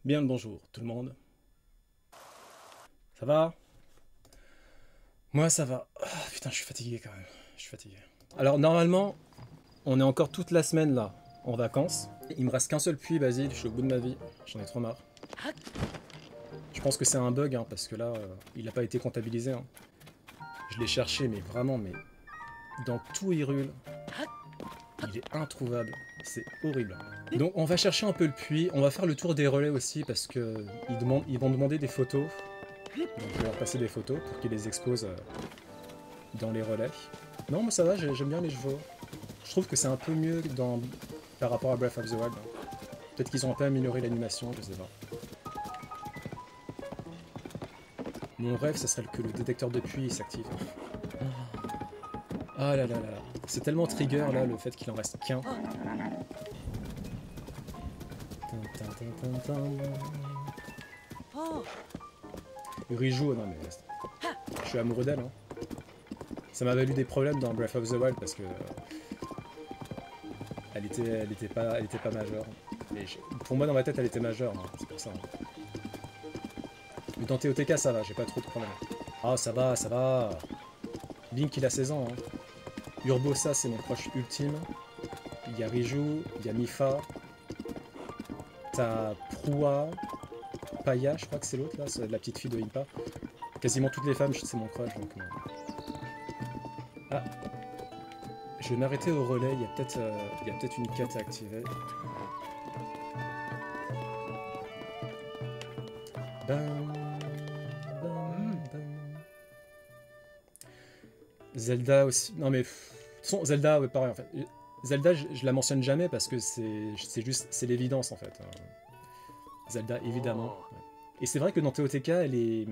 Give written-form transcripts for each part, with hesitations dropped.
Bien le bonjour tout le monde. Ça va? Moi ça va. Ah, putain, je suis fatigué quand même. Je suis fatigué. Alors normalement, on est encore toute la semaine là, en vacances. Il me reste qu'un seul puits, Basile, je suis au bout de ma vie. J'en ai trop marre. Je pense que c'est un bug, hein, parce que là, il n'a pas été comptabilisé. Hein. Je l'ai cherché, mais vraiment, mais dans tout Hyrule, il est introuvable. C'est horrible. Donc on va chercher un peu le puits. On va faire le tour des relais aussi, parce que ils vont demander des photos. Donc je vais leur passer des photos pour qu'ils les exposent dans les relais. Non, moi ça va, j'aime bien les chevaux. Je trouve que c'est un peu mieux par rapport à Breath of the Wild. Peut-être qu'ils ont un peu amélioré l'animation, je sais pas. Mon rêve, ça serait que le détecteur de puits s'active. Ah là là là là. C'est tellement trigger là, le fait qu'il en reste qu'un. Riju, non mais je suis amoureux d'elle. Hein. Ça m'a valu des problèmes dans Breath of the Wild parce que elle était pas majeure. Pour moi, dans ma tête, elle était majeure, hein, c'est pour ça. Hein. Mais dans TOTK, ça va, j'ai pas trop de problèmes. Ah, ça va, ça va. Link, il a 16 ans. Hein. Urbosa, c'est mon crush ultime. Il y a Riju, il y a Mifa. T'as Proua, Paya, je crois que c'est l'autre là, c'est la petite fille de Impa. Quasiment toutes les femmes, c'est mon crush. Donc, ah, je vais m'arrêter au relais, il y a peut-être une quête à activer. Bam, bam, bam. Zelda aussi. Non mais. Zelda, ouais, pareil en fait. Zelda, je la mentionne jamais parce que c'est l'évidence en fait. Zelda, évidemment. Ouais. Et c'est vrai que dans TOTK, elle est.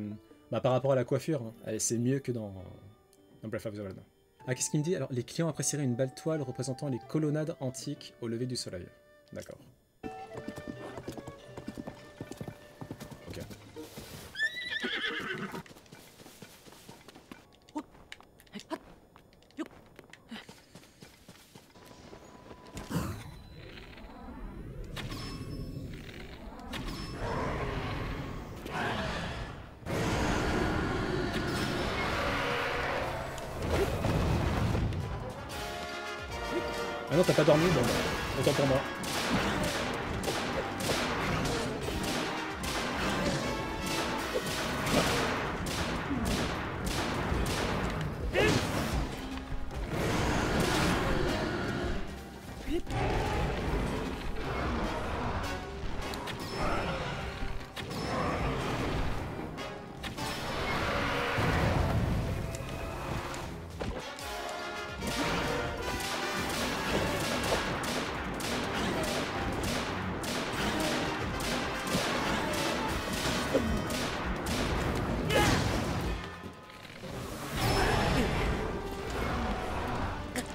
Bah, par rapport à la coiffure, hein, c'est mieux que dans Breath of the Wild. Ah, qu'est-ce qu'il me dit? Alors, les clients apprécieraient une belle toile représentant les colonnades antiques au lever du soleil. D'accord. Ok. Ah non, t'as pas dormi? Bon, bah, autant pour moi.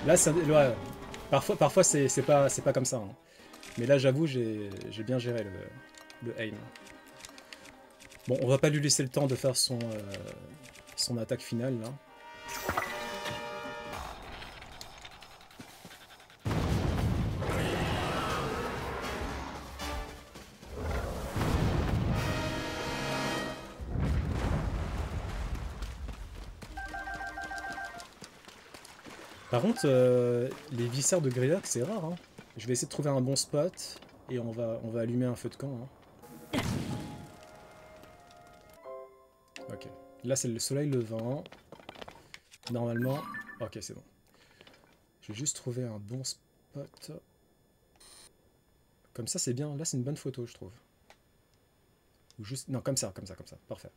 Là, ça, ouais, parfois c'est pas comme ça. Hein. Mais là, j'avoue, j'ai bien géré le aim. Bon, on va pas lui laisser le temps de faire son attaque finale là. Par contre, les viscères de Greylock, c'est rare. Hein. Je vais essayer de trouver un bon spot et on va allumer un feu de camp. Hein. Ok. Là, c'est le soleil levant. Normalement... Ok, c'est bon. Je vais juste trouver un bon spot. Comme ça, c'est bien. Là, c'est une bonne photo, je trouve. Ou juste... Non, comme ça, comme ça, comme ça. Parfait.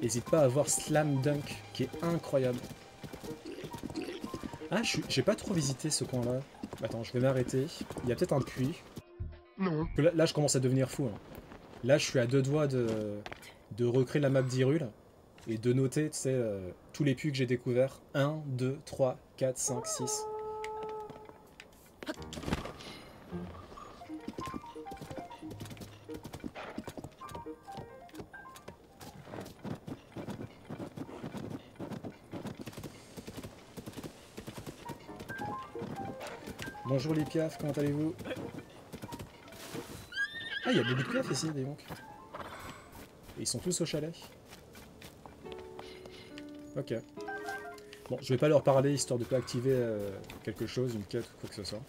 N'hésite pas à voir Slam Dunk, qui est incroyable. Ah, j'ai pas trop visité ce coin-là. Attends, je vais m'arrêter. Il y a peut-être un puits. Non. Là, je commence à devenir fou. Hein. Là, je suis à deux doigts de recréer la map d'Hyrule et de noter, tu sais, tous les puits que j'ai découverts. 1, 2, 3, 4, 5, 6. Bonjour les piafs, comment allez-vous? Ah, il y a beaucoup de piafs ici, dis donc. Et ils sont tous au chalet. Ok. Bon, je vais pas leur parler histoire de pas activer quelque chose, une quête ou quoi que ce soit.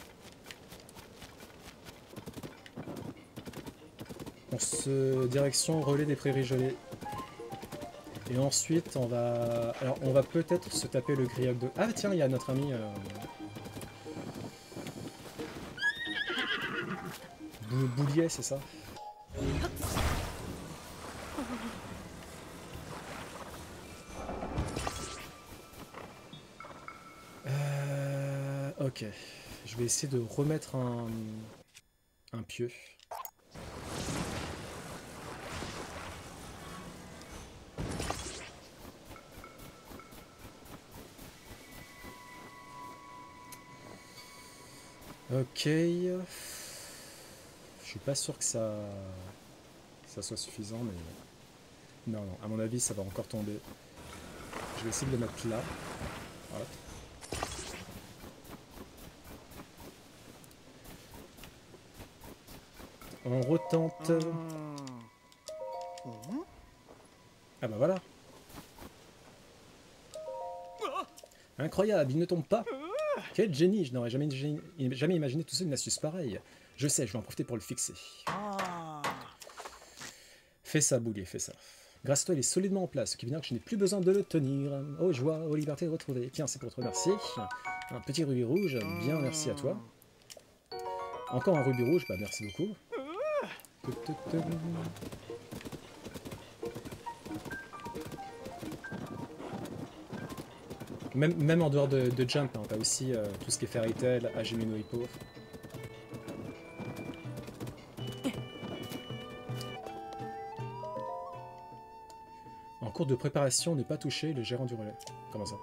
On se direction relais des prairies gelées. Et ensuite, on va... Alors, on va peut-être se taper le grioc de... Ah, tiens, il y a notre ami... Boulier, c'est ça? Ok. Je vais essayer de remettre un pieu. Ok. Je suis pas sûr que ça soit suffisant, mais... Non, non, à mon avis, ça va encore tomber. Je vais essayer de le mettre là. Voilà. On retente. Ah bah voilà. Incroyable, il ne tombe pas. Quel génie, je n'aurais jamais imaginé tout ça une astuce pareille. Je sais, je vais en profiter pour le fixer. Fais ça, Boulier, fais ça. Grâce à toi, il est solidement en place, ce qui veut dire que je n'ai plus besoin de le tenir. Oh joie, oh liberté retrouvée. Tiens, c'est pour te remercier. Un petit rubis rouge, bien merci à toi. Encore un rubis rouge, bah merci beaucoup. Même en dehors de Jump, hein, t'as aussi tout ce qui est Fairy Tail, Hajime no Ippo. En cours de préparation, ne pas toucher le gérant du relais. Comment ça?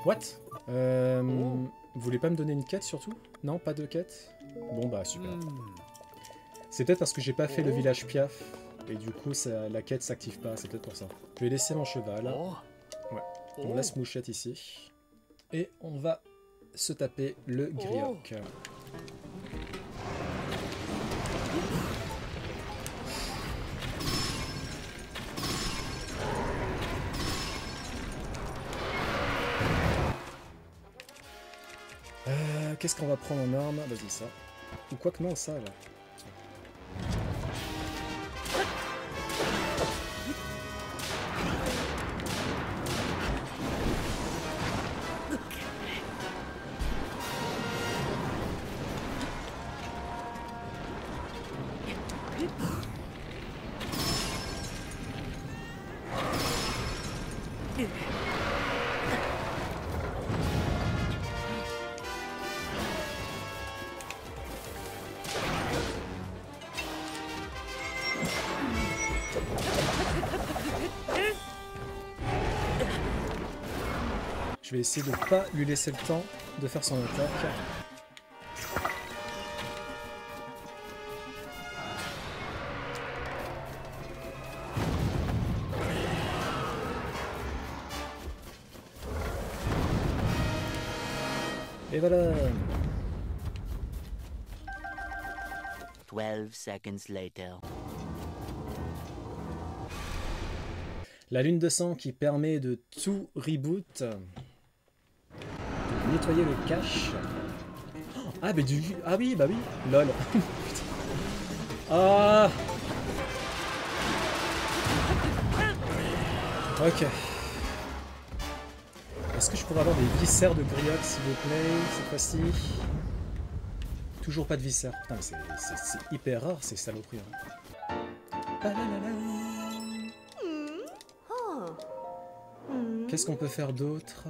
What? Vous voulez pas me donner une quête surtout? Non, pas de quête? Bon bah super. C'est peut-être parce que j'ai pas fait le village Piaf, et du coup la quête s'active pas, c'est peut-être pour ça. Je vais laisser mon cheval. Ouais. On laisse Mouchette ici. Et on va se taper le grioc. Qu'est-ce qu'on va prendre en arme? Vas-y, ça. Ou quoi que non, ça, là. Je vais essayer de ne pas lui laisser le temps de faire son attaque. Et voilà. 12 seconds later. La lune de sang qui permet de tout reboot. De nettoyer le cache. Ah, mais du... Ah oui, bah oui. Lol. Ah. Ok. Est-ce que je pourrais avoir des viscères de grioc, s'il vous plaît, cette fois-ci? Toujours pas de viscères. Putain, mais c'est hyper rare, ces saloperies. Hein. Qu'est-ce qu'on peut faire d'autre?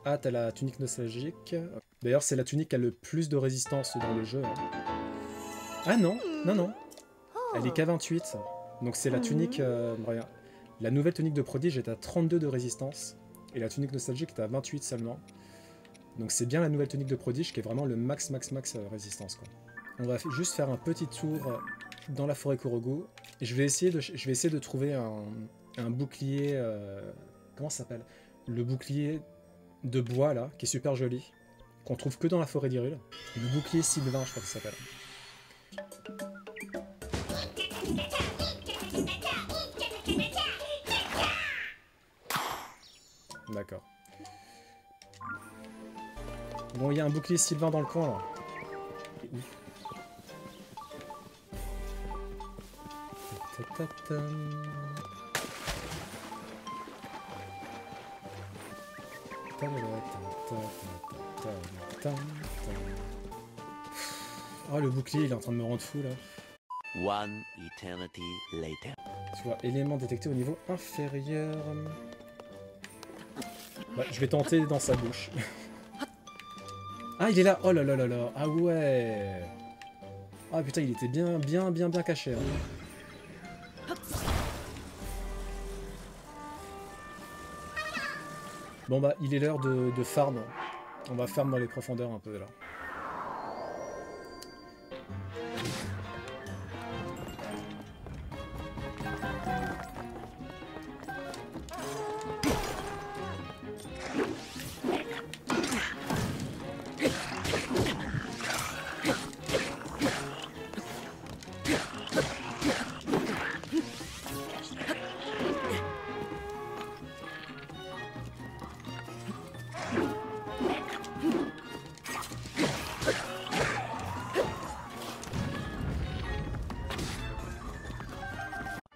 Ah, t'as la tunique nostalgique. D'ailleurs, c'est la tunique qui a le plus de résistance dans le jeu. Hein. Ah non, non, non. Elle est qu'à 28. Donc c'est la tunique... regarde. La nouvelle tunique de prodige est à 32 de résistance. Et la tunique nostalgique est à 28 seulement. Donc c'est bien la nouvelle tunique de prodige qui est vraiment le max résistance, quoi. On va juste faire un petit tour dans la forêt Kurogu. Et je vais essayer de trouver un bouclier... comment ça s'appelle? Le bouclier de bois, là, qui est super joli. qu'on trouve que dans la forêt d'Hyrule. Le bouclier Sylvain, je crois que ça s'appelle. D'accord. Bon, il y a un bouclier Sylvain dans le coin, là. Oh, le bouclier, il est en train de me rendre fou, là. One eternity later. Tu vois, élément détecté au niveau inférieur. Bah, je vais tenter dans sa bouche. Ah, il est là. Oh là là là là. Ah ouais. Ah putain, il était bien caché. Hein. Bon bah, il est l'heure de farm. On va farm dans les profondeurs un peu là.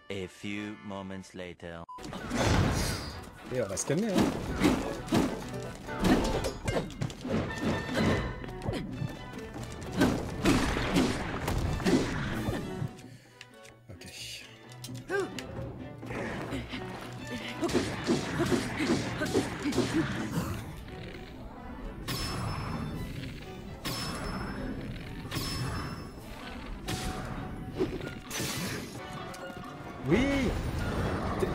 A few moments later. Et on va se calmer, hein. Ok. Oui.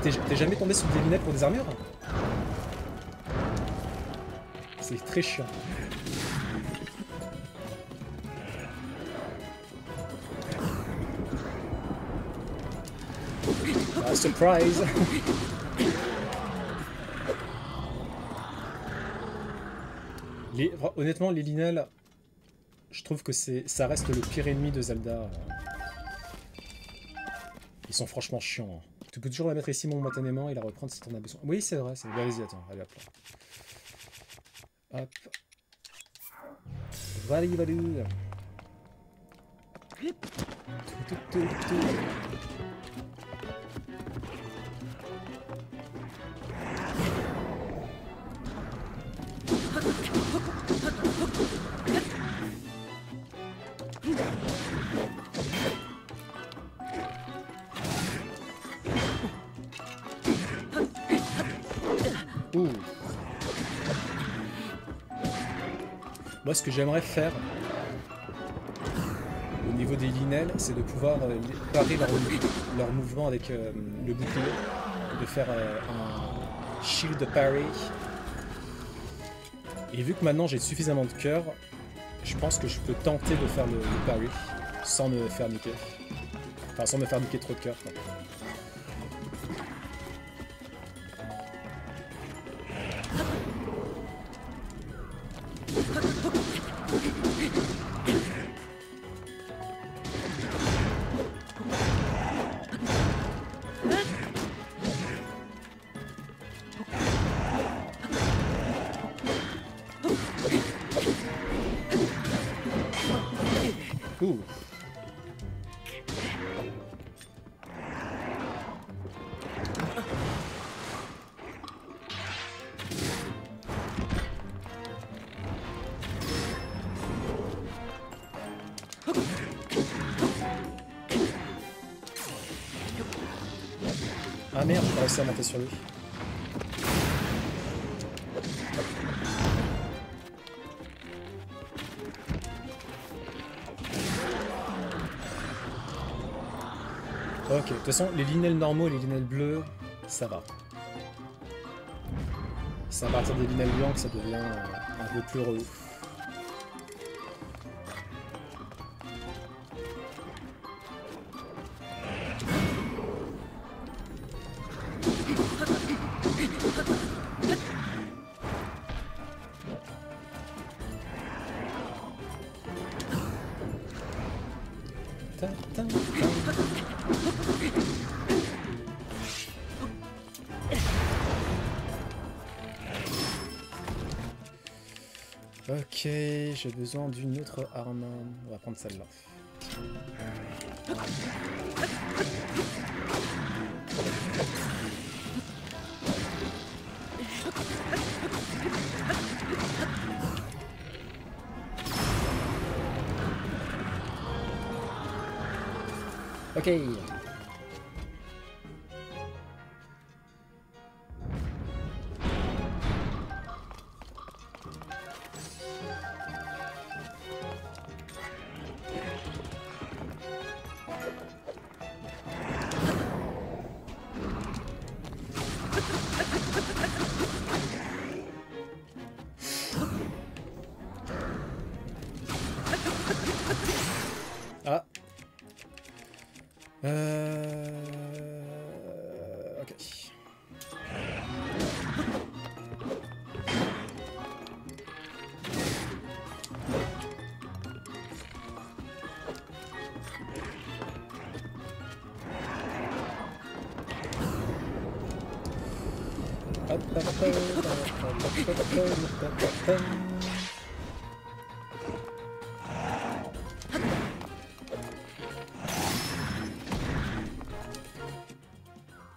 T'es jamais tombé sur des lunettes pour des armures? C'est très chiant. Ah, surprise. Honnêtement, les Linel, je trouve que ça reste le pire ennemi de Zelda. Ils sont franchement chiants. Hein. Tu peux toujours la mettre ici momentanément et la reprendre si t'en as besoin. Oui, c'est vrai, c'est vrai. Vas-y, attends. Allez, hop là. Hop. Valou, valou. Ouh. Moi, ce que j'aimerais faire au niveau des Linel, c'est de pouvoir parer leur mouvement avec le bouclier, de faire un shield parry. Et vu que maintenant j'ai suffisamment de cœur, je pense que je peux tenter de faire le parry sans me faire niquer. Enfin, sans me faire niquer trop de cœur. Ouh. Ah merde, j'ai pas réussi à monter sur lui. Ok, de toute façon, les Linel normaux et les Linel bleus, ça va. C'est à partir des Linel blancs que ça devient un peu plus relou. Ta, ta, ta. Ok, j'ai besoin d'une autre arme. On va prendre celle-là. Ok. Ah. Ok.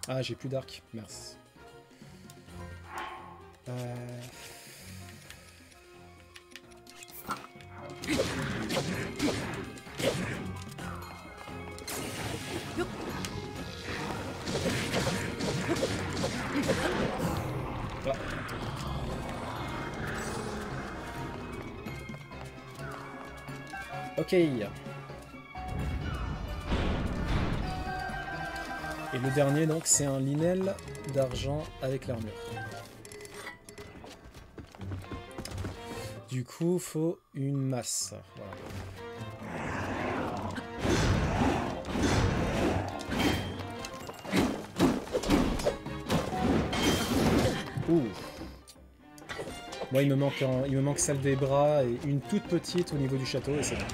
Ah, j'ai plus d'arc, merci. Ah. Ok. Et le dernier, donc, c'est un linel d'argent avec l'armure. Du coup, faut une masse. Voilà. Ouh. Moi, il me manque celle des bras et une toute petite au niveau du château et c'est bon.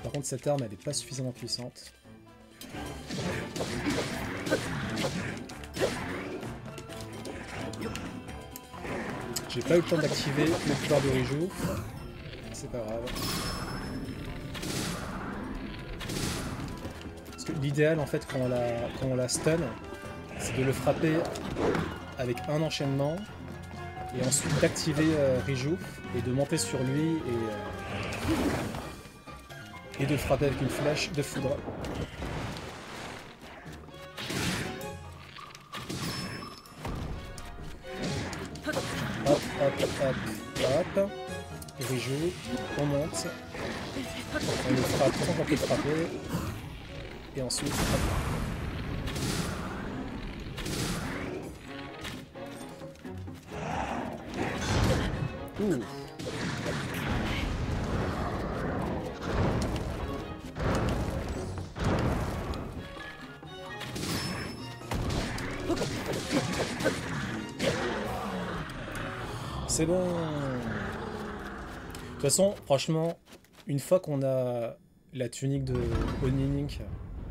Par contre, cette arme, elle n'est pas suffisamment puissante. J'ai pas eu le temps d'activer le pouvoir de Riju. C'est pas grave. Parce que l'idéal, en fait, quand on la stun, c'est de le frapper avec un enchaînement et ensuite d'activer Riju et de monter sur lui et de frapper avec une flèche de foudre. Hop, hop, hop, hop. Riju, on monte. On le frappe tant qu'on peut le frapper. Et ensuite, hop. Ouh. C'est bon. De toute façon, franchement, une fois qu'on a la tunique de Oni Link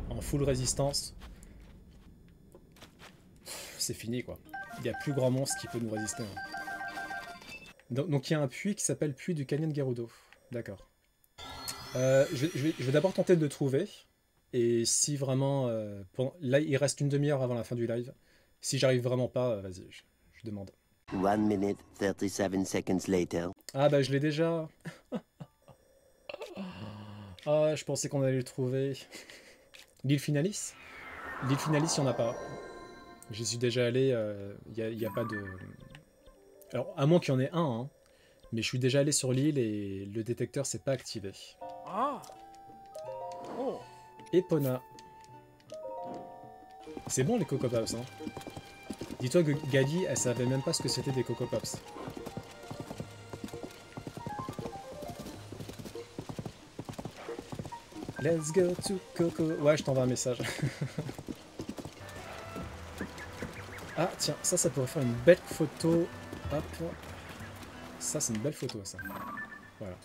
en full résistance, c'est fini quoi. Il n'y a plus grand monstre qui peut nous résister. Hein. Donc il y a un puits qui s'appelle Puits du Canyon Gerudo. D'accord. Je vais d'abord tenter de le trouver. Et si vraiment... là, il reste une demi-heure avant la fin du live. Si j'arrive vraiment pas, vas-y, je demande. 1 minute 37 seconds later. Ah bah je l'ai déjà. Ah, je pensais qu'on allait le trouver. L'île Finalis? L'île Finalis, il n'y en a pas. J'y suis déjà allé, il n'y a pas de... Alors, à moins qu'il y en ait un, hein. Mais je suis déjà allé sur l'île et le détecteur s'est pas activé. Ah. Oh. Epona. C'est bon les Coco Pops, hein. Dis-toi que Gali, elle savait même pas ce que c'était des Coco Pops. Let's go to Coco. Ouais, je t'envoie un message. Ah, tiens, ça pourrait faire une belle photo. Hop. Ça, c'est une belle photo, ça. Voilà.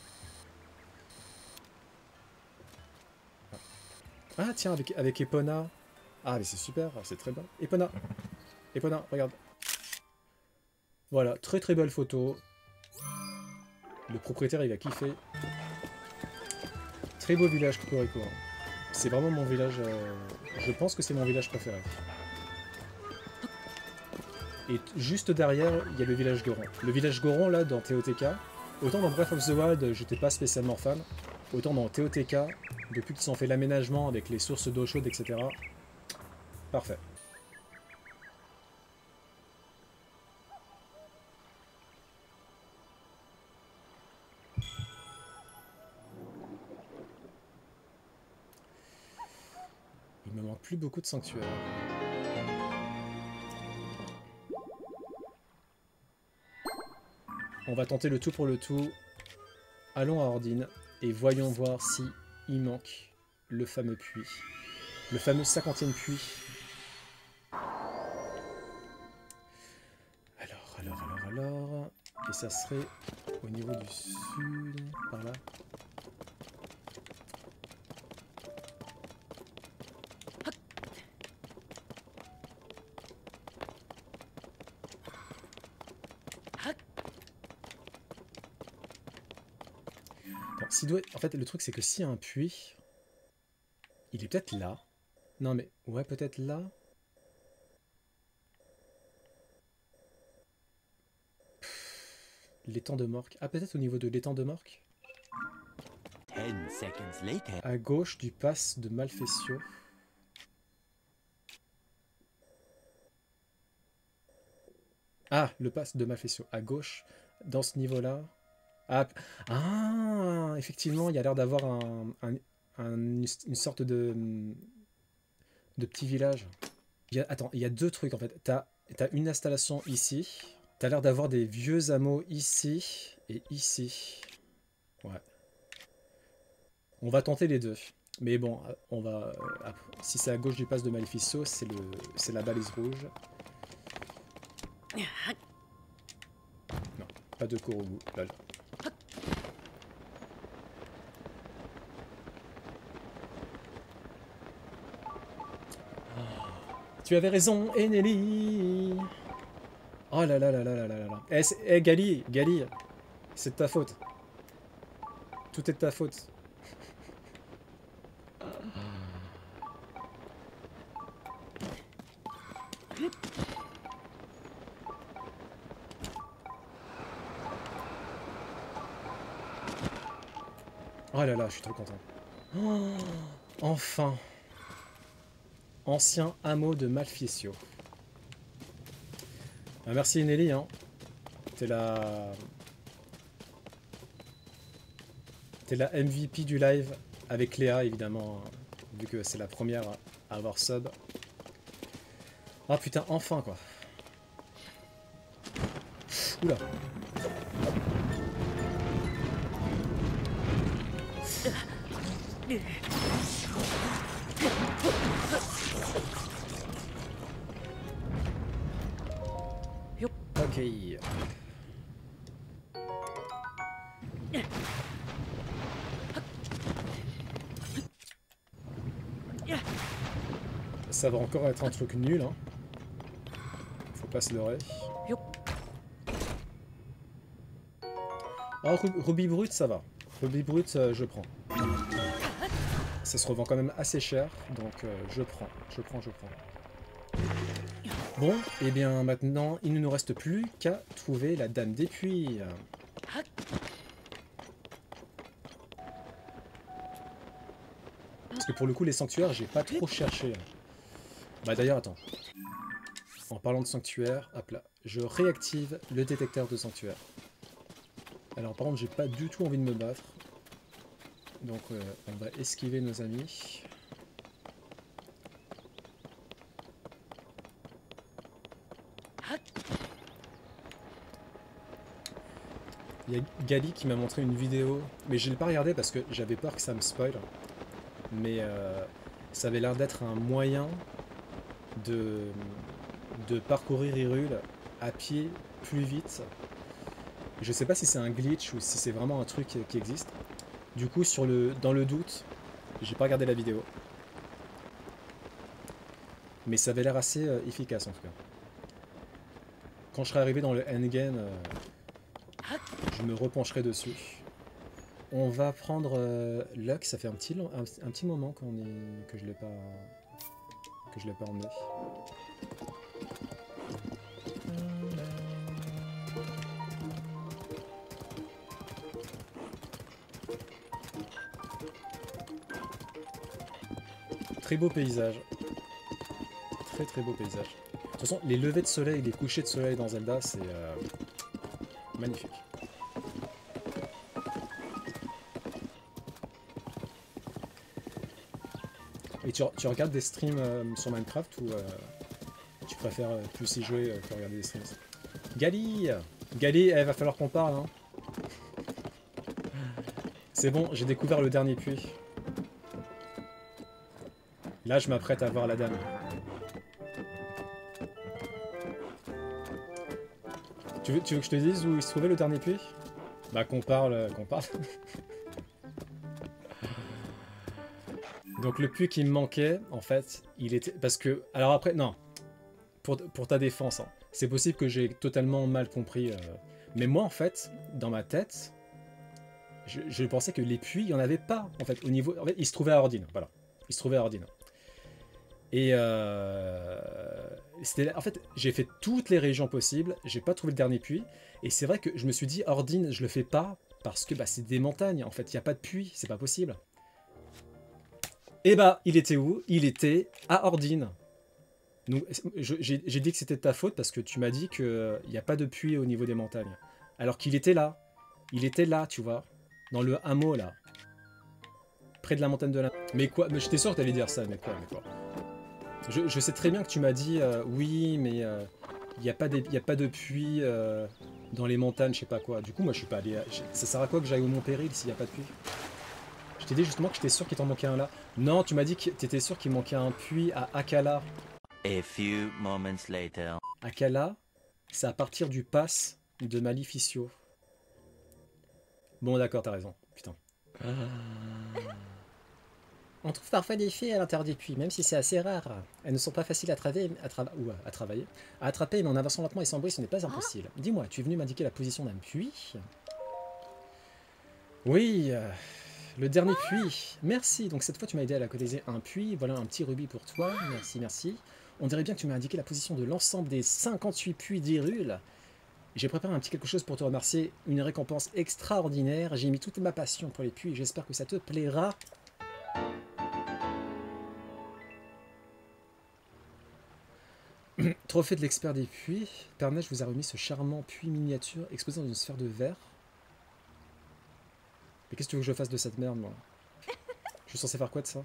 Ah, tiens, avec Epona. Ah, mais c'est super, c'est très bien. Epona. Epona, regarde. Voilà, très très belle photo. Le propriétaire, il a kiffé. Très beau village, Cocorico. C'est vraiment mon village... Je pense que c'est mon village préféré. Et juste derrière, il y a le village Goron. Le village Goron, là, dans TOTK, autant dans Breath of the Wild, j'étais pas spécialement fan, autant dans TOTK, depuis qu'ils ont fait l'aménagement avec les sources d'eau chaude, etc. Parfait. Il me manque plus beaucoup de sanctuaires. On va tenter le tout pour le tout. Allons à Ordine et voyons voir si il manque le fameux puits. Le fameux 50e puits. Alors. Et ça serait au niveau du sud, par là. En fait, le truc, c'est que s'il y a un puits, il est peut-être là. Non, mais... Ouais, peut-être là. L'étang de Morque. Ah, peut-être au niveau de l'étang de Morque. 10 seconds later. À gauche du pass de Malfessio. Ah, le pass de Malfessio. À gauche, dans ce niveau-là. Ah, effectivement, il y a l'air d'avoir une sorte de petit village. Attends, il y a deux trucs en fait. T'as une installation ici. T'as l'air d'avoir des vieux hameaux ici et ici. Ouais. On va tenter les deux. Mais bon, on va. Si c'est à gauche du pass de Maleficio, c'est la balise rouge. Non, pas de Korogu. Lol. Tu avais raison, Eneli. Oh là là là là là là là. Eh, Gali, c'est de ta faute. Tout est de ta faute. Oh là là, je suis trop content. Oh, enfin. Ancien hameau de Malfessio. Ah, merci Nelly, hein. T'es la MVP du live avec Léa, évidemment, hein, vu que c'est la première à avoir sub. Ah putain, enfin quoi. Oula. Ok. Ça va encore être un truc nul, hein. Faut pas se leurrer. Ah, Ruby Brut, ça va. Ruby Brut, je prends. Ça se revend quand même assez cher, donc je prends. Bon, et bien maintenant, il ne nous reste plus qu'à trouver la Dame des Puits. Parce que pour le coup, les sanctuaires, j'ai pas trop cherché. Bah d'ailleurs, attends. En parlant de sanctuaire, hop là, je réactive le détecteur de sanctuaire. Alors par contre, j'ai pas du tout envie de me battre. Donc on va esquiver nos amis. Il y a Gali qui m'a montré une vidéo, mais je l'ai pas regardée parce que j'avais peur que ça me spoil. Mais ça avait l'air d'être un moyen de parcourir Hyrule à pied plus vite. Je sais pas si c'est un glitch ou si c'est vraiment un truc qui existe. Du coup, dans le doute, j'ai pas regardé la vidéo. Mais ça avait l'air assez efficace en tout cas. Quand je serai arrivé dans le endgame, je me repencherai dessus. On va prendre Luck, ça fait un petit moment que je l'ai pas emmené. Très beau paysage. Très très beau paysage. De toute façon, les levées de soleil, les couchers de soleil dans Zelda, c'est magnifique. Et tu regardes des streams sur Minecraft ou tu préfères plus y jouer que regarder des streams? Gali, il va falloir qu'on parle. Hein. C'est bon, j'ai découvert le dernier puits. Là, je m'apprête à voir la dame. Tu veux que je te dise où il se trouvait le dernier puits? Bah qu'on parle. Donc le puits qui me manquait, en fait, il était... Parce que... Alors après, non. Pour ta défense, hein. C'est possible que j'ai totalement mal compris. Mais moi, en fait, dans ma tête, je pensais que les puits, il n'y en avait pas, en fait. Au niveau... En fait, il se trouvait à Ordine, voilà. Il se trouvait à Ordine. Et en fait, j'ai fait toutes les régions possibles, j'ai pas trouvé le dernier puits, et c'est vrai que je me suis dit, Ordine, je le fais pas, parce que bah, c'est des montagnes, en fait, il n'y a pas de puits, c'est pas possible. Et bah, il était où? Il était à Ordine. Donc, j'ai dit que c'était de ta faute, parce que tu m'as dit qu'il n'y a pas de puits au niveau des montagnes. Alors qu'il était là. Il était là, tu vois, dans le hameau, là. Près de la montagne de la... Mais quoi? Mais j'étais sûr que t'allais dire ça, mais quoi? Je sais très bien que tu m'as dit oui, mais il n'y a pas de puits dans les montagnes, je sais pas quoi. Du coup, moi, je suis pas allé. Ça sert à quoi que j'aille au Mont Péril s'il n'y a pas de puits? Je t'ai dit justement que j'étais sûr qu'il t'en manquait un là. Non, tu m'as dit que t'étais sûr qu'il manquait un puits à Akala. A few moments later. Akala, c'est à partir du pass de Maleficio. Bon, d'accord, t'as raison. Putain. On trouve parfois des filles à l'intérieur des puits, même si c'est assez rare. Elles ne sont pas faciles à travailler, à attraper, mais en avançant lentement et sans bruit, ce n'est pas impossible. Dis-moi, tu es venu m'indiquer la position d'un puits? Oui, le dernier puits. Merci, donc cette fois tu m'as aidé à localiser un puits. Voilà un petit rubis pour toi, merci, merci. On dirait bien que tu m'as indiqué la position de l'ensemble des 58 puits d'Hyrule. J'ai préparé un petit quelque chose pour te remercier, une récompense extraordinaire. J'ai mis toute ma passion pour les puits et j'espère que ça te plaira. Trophée de l'expert des puits. Père Neige vous a remis ce charmant puits miniature exposé dans une sphère de verre. Mais qu'est-ce que tu veux que je fasse de cette merde, moi? Je suis censé faire quoi de ça?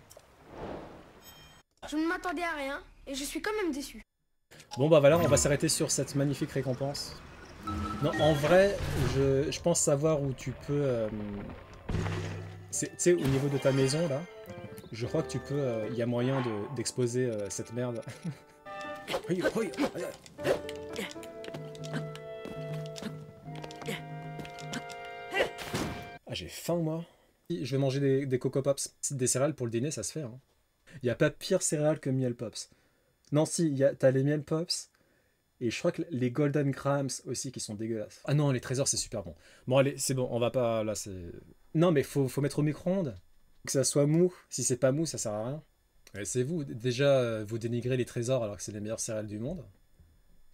Je ne m'attendais à rien et je suis quand même déçu. Bon bah voilà, on va s'arrêter sur cette magnifique récompense. Non, en vrai, je pense savoir où tu peux... tu sais, au niveau de ta maison, là, je crois que tu peux... Il y a moyen d'exposer cette merde. Ah, j'ai faim, moi. Je vais manger des Coco Pops. Des céréales pour le dîner, ça se fait. Hein. Il n'y a pas pire céréales que Miel Pops. Non, si, t'as les Miel Pops. Et je crois que les Golden Grams aussi qui sont dégueulasses. Ah non, les trésors, c'est super bon. Bon, allez, c'est bon, on va pas... Là, c'est... Non, mais faut mettre au micro-ondes. Que ça soit mou. Si c'est pas mou, ça sert à rien. Ouais, c'est vous. Déjà, vous dénigrez les trésors alors que c'est les meilleures céréales du monde.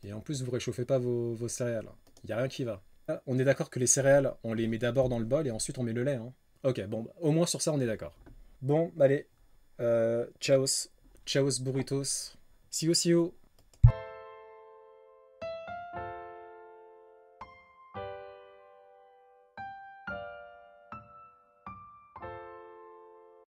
Et en plus, vous réchauffez pas vos céréales. Il n'y a rien qui va. On est d'accord que les céréales, on les met d'abord dans le bol et ensuite on met le lait. Hein. Ok, bon, au moins sur ça, on est d'accord. Bon, allez. Ciao. Ciao, burritos. See you.